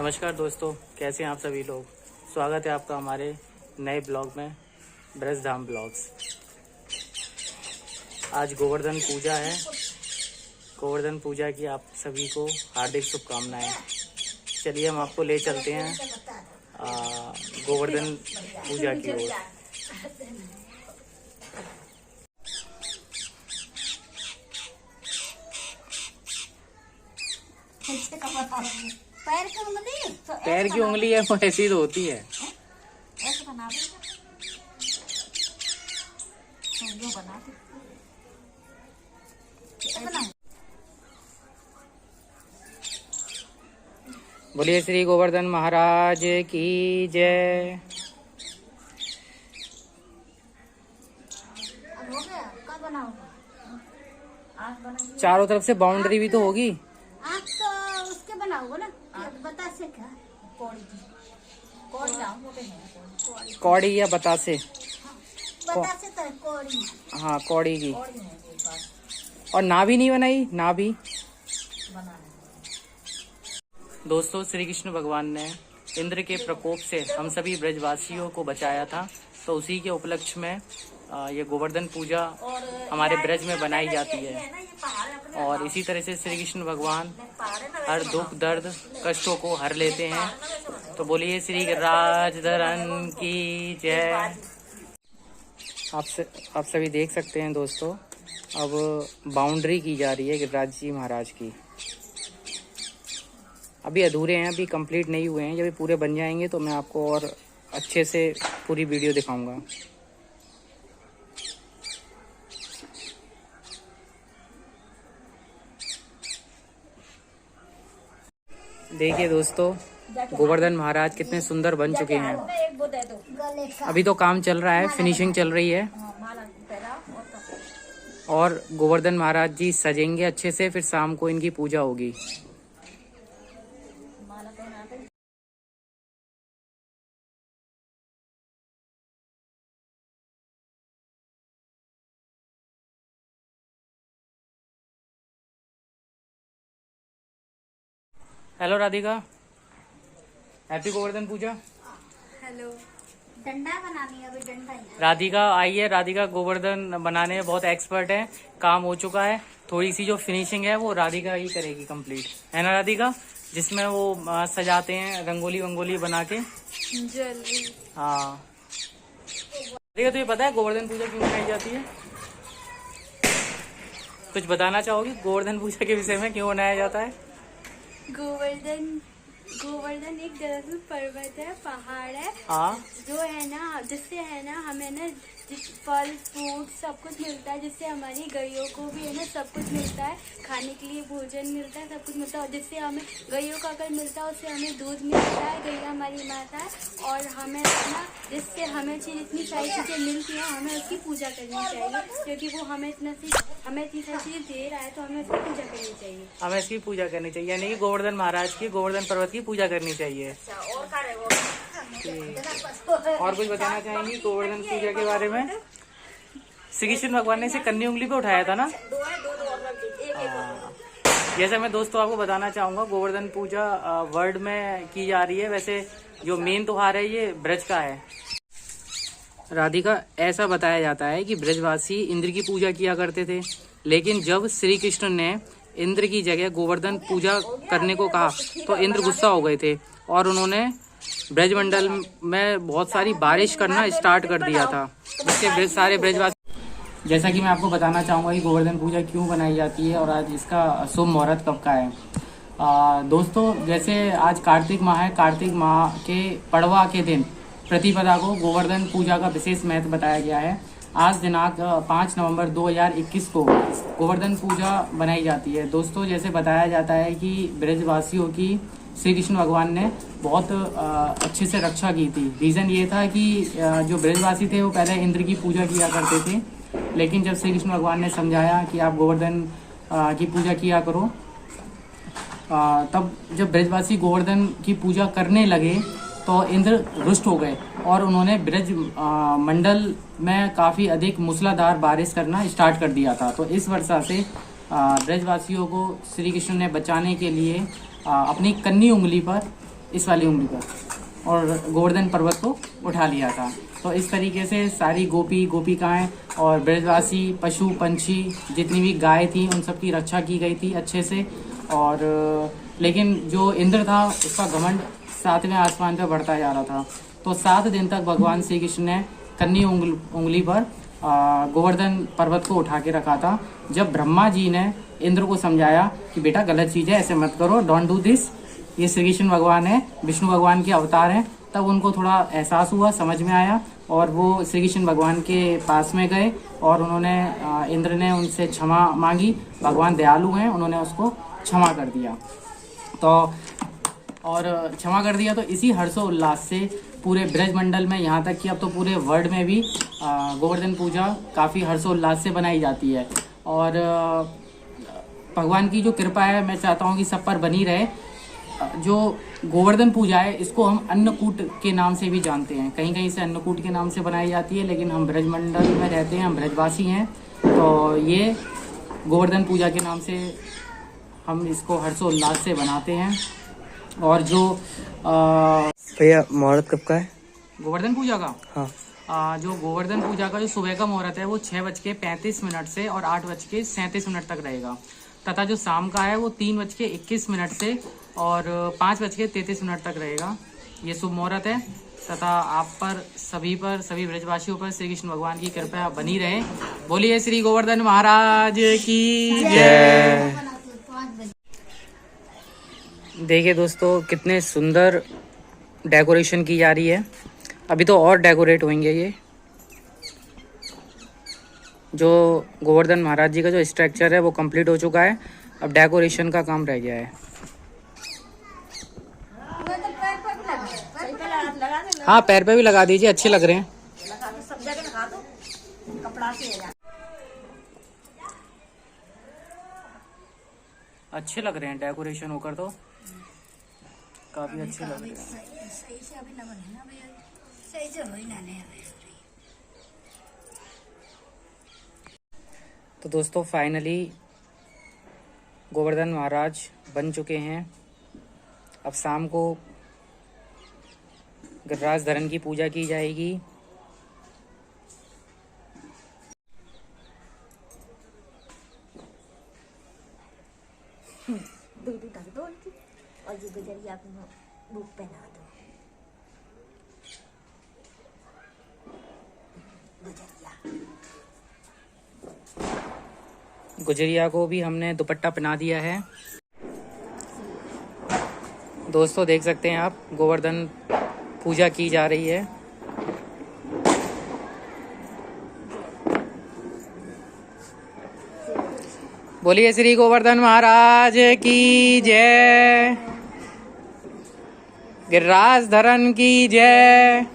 नमस्कार दोस्तों, कैसे हैं आप सभी लोग। स्वागत है आपका हमारे नए ब्लॉग में, ब्रजधाम ब्लॉग्स। आज गोवर्धन पूजा है। गोवर्धन पूजा की आप सभी को हार्दिक शुभकामनाएं। चलिए हम आपको ले चलते हैं गोवर्धन पूजा की ओर। पैर की उंगली है वो ऐसी तो होती है। ऐसे बना बोलिए श्री गोवर्धन महाराज की जय। चारों तरफ से बाउंड्री भी तो होगी। आप तो उसके बनाओगे ना, बता से क्या कौड़ी या बतासे। बतासे तो कौड़ी। हाँ, कौड़ी की। और नाभि नहीं बनाई, नाभि। दोस्तों, श्री कृष्ण भगवान ने इंद्र के प्रकोप से हम सभी ब्रजवासियों को बचाया था, तो उसी के उपलक्ष्य में ये गोवर्धन पूजा हमारे ब्रज में बनाई जाती है। और इसी तरह से श्री कृष्ण भगवान हर दुख दर्द कष्टों को हर लेते हैं। तो बोलिए श्री गिरिराज धरन की जय। आप सभी देख सकते हैं दोस्तों, अब बाउंड्री की जा रही है गिरिराज जी महाराज की। अभी अधूरे हैं, अभी कंप्लीट नहीं हुए हैं। जब ये पूरे बन जाएंगे तो मैं आपको और अच्छे से पूरी वीडियो दिखाऊंगा। देखिए दोस्तों, गोवर्धन महाराज कितने सुंदर बन चुके हैं। अभी तो काम चल रहा है, फिनिशिंग चल रही है। और गोवर्धन महाराज जी सजेंगे अच्छे से, फिर शाम को इनकी पूजा होगी। हेलो राधिका, हैप्पी गोवर्धन पूजा। हेलो। डंडा बनानी है अभी, डंडा ही। राधिका आई है। राधिका गोवर्धन बनाने में बहुत एक्सपर्ट है। काम हो चुका है। थोड़ी सी जो फिनिशिंग है वो राधिका ही करेगी कंप्लीट, है ना राधिका। जिसमें वो सजाते हैं रंगोली वंगोली बना के। जल्दी। हाँ राधिका, तुझे पता है गोवर्धन पूजा क्यों मनाई जाती है? कुछ बताना चाहोगी गोवर्धन पूजा के विषय में, क्यों मनाया जाता है? गोवर्धन एक दरअसल पर्वत है, पहाड़ है। हाँ, जो है ना, जिससे है ना हमें ना फल फ्रूट सब कुछ मिलता है, जिससे हमारी गैयों को भी है ना सब कुछ मिलता है, खाने के लिए भोजन मिलता है, सब कुछ मिलता है। और जिससे हमें गैयों का अगर मिलता है उससे हमें दूध मिलता है, गैया हमारी माता है। और हमें ना जिससे हमें इतनी सारी चीज़ें मिलती हैं, हमें उसकी पूजा करनी चाहिए, क्योंकि वो हमें इतनी सारी चीज़ें दे रहा है, तो हमें उसकी पूजा करनी चाहिए। हमें इसकी पूजा करनी चाहिए, यानी कि गोवर्धन महाराज की, गोवर्धन पर्वत की पूजा करनी चाहिए। और कुछ बताना चाहेंगी गोवर्धन पूजा के बारे में? श्री कृष्ण भगवान ने इसे कन्नी उंगली पे उठाया था ना। जैसे मैं दोस्तों आपको बताना चाहूंगा, गोवर्धन पूजा वर्ल्ड में की जा रही है। वैसे जो मेन त्योहार है ये ब्रज का है। राधिका, ऐसा बताया जाता है कि ब्रजवासी इंद्र की पूजा किया करते थे, लेकिन जब श्री कृष्ण ने इंद्र की जगह गोवर्धन पूजा करने को कहा तो इंद्र गुस्सा हो गए थे और उन्होंने ब्रजमंडल में बहुत सारी बारिश करना स्टार्ट कर दिया था, जिससे सारे ब्रजवासी। जैसा कि मैं आपको बताना चाहूंगा कि गोवर्धन पूजा क्यों बनाई जाती है और आज इसका शुभ मुहूर्त कब का है। दोस्तों, जैसे आज कार्तिक माह है, कार्तिक माह के पड़वा के दिन प्रतिपदा को गोवर्धन पूजा का विशेष महत्व बताया गया है। आज दिनांक 5 नवंबर 2021 को गोवर्धन पूजा बनाई जाती है। दोस्तों, जैसे बताया जाता है कि ब्रजवासियों की श्री कृष्ण भगवान ने बहुत अच्छे से रक्षा की थी। रीज़न ये था कि जो ब्रजवासी थे वो पहले इंद्र की पूजा किया करते थे, लेकिन जब श्री कृष्ण भगवान ने समझाया कि आप गोवर्धन की पूजा किया करो, तब जब ब्रजवासी गोवर्धन की पूजा करने लगे तो इंद्र रुष्ट हो गए और उन्होंने ब्रज मंडल में काफ़ी अधिक मूसलाधार बारिश करना स्टार्ट कर दिया था। तो इस वर्षा से ब्रजवासियों को श्री कृष्ण ने बचाने के लिए अपनी कन्नी उंगली पर इस वाली उंगली पर और गोवर्धन पर्वत को उठा लिया था। तो इस तरीके से सारी गोपी गोपिकाएं और ब्रजवासी पशु पंछी जितनी भी गाय थी उन सब की रक्षा की गई थी अच्छे से। और लेकिन जो इंद्र था उसका घमंड 7वें आसमान पर बढ़ता जा रहा था। तो 7 दिन तक भगवान श्री कृष्ण ने कन्नी उंगली पर गोवर्धन पर्वत को उठा के रखा था। जब ब्रह्मा जी ने इंद्र को समझाया कि बेटा गलत चीज़ है, ऐसे मत करो, डोंट डू दिस, ये श्री कृष्ण भगवान है, विष्णु भगवान के अवतार हैं, तब उनको थोड़ा एहसास हुआ, समझ में आया और वो श्री कृष्ण भगवान के पास में गए और उन्होंने इंद्र ने उनसे क्षमा मांगी। भगवान दयालु हैं, उन्होंने उसको क्षमा कर दिया। तो और क्षमा कर दिया तो इसी हर्षोल्लास से पूरे ब्रजमंडल में, यहाँ तक कि अब तो पूरे वर्ल्ड में भी गोवर्धन पूजा काफ़ी हर्षोल्लास से बनाई जाती है। और भगवान की जो कृपा है मैं चाहता हूँ कि सब पर बनी रहे। जो गोवर्धन पूजा है इसको हम अन्नकूट के नाम से भी जानते हैं, कहीं कहीं से अन्नकूट के नाम से बनाई जाती है, लेकिन हम ब्रजमंडल में रहते हैं, हम ब्रजवासी हैं, तो ये गोवर्धन पूजा के नाम से हम इसको हर्षोल्लास से बनाते हैं। और जो भैया मुहूर्त कब का है गोवर्धन पूजा का? हाँ, जो गोवर्धन पूजा का जो सुबह का मुहूर्त है वो 6:35 से और 8:37 तक रहेगा, तथा जो शाम का है वो 3:21 से और 5:33 तक रहेगा। ये शुभ मुहूर्त है तथा आप पर सभी ब्रजवासियों पर श्री कृष्ण भगवान की कृपा बनी रहे। बोलिए श्री गोवर्धन महाराज की जय। देखिए दोस्तों कितने सुंदर डेकोरेशन की जा रही है। अभी तो और डेकोरेट होंगे। ये जो गोवर्धन महाराज जी का जो स्ट्रक्चर है वो कंप्लीट हो चुका है, अब डेकोरेशन का काम रह गया है। हाँ, पैर पे भी लगा दीजिए, अच्छे लग रहे हैं। अच्छे लग रहे हैं डेकोरेशन होकर, तो काफी अच्छे लग रहे हैं। तो दोस्तों फाइनली गोवर्धन महाराज बन चुके हैं। अब शाम को गिरिराज धरन की पूजा की जाएगी। दूध ढक दो उनकी और ये गुजरिया को बुक पहना दो। गुजरिया को भी हमने दुपट्टा पहना दिया है। दोस्तों देख सकते हैं आप, गोवर्धन पूजा की जा रही है। बोलिए श्री गोवर्धन महाराज की जय, गिरिराज धरन की जय।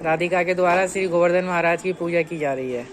राधिका के द्वारा श्री गोवर्धन महाराज की पूजा की जा रही है।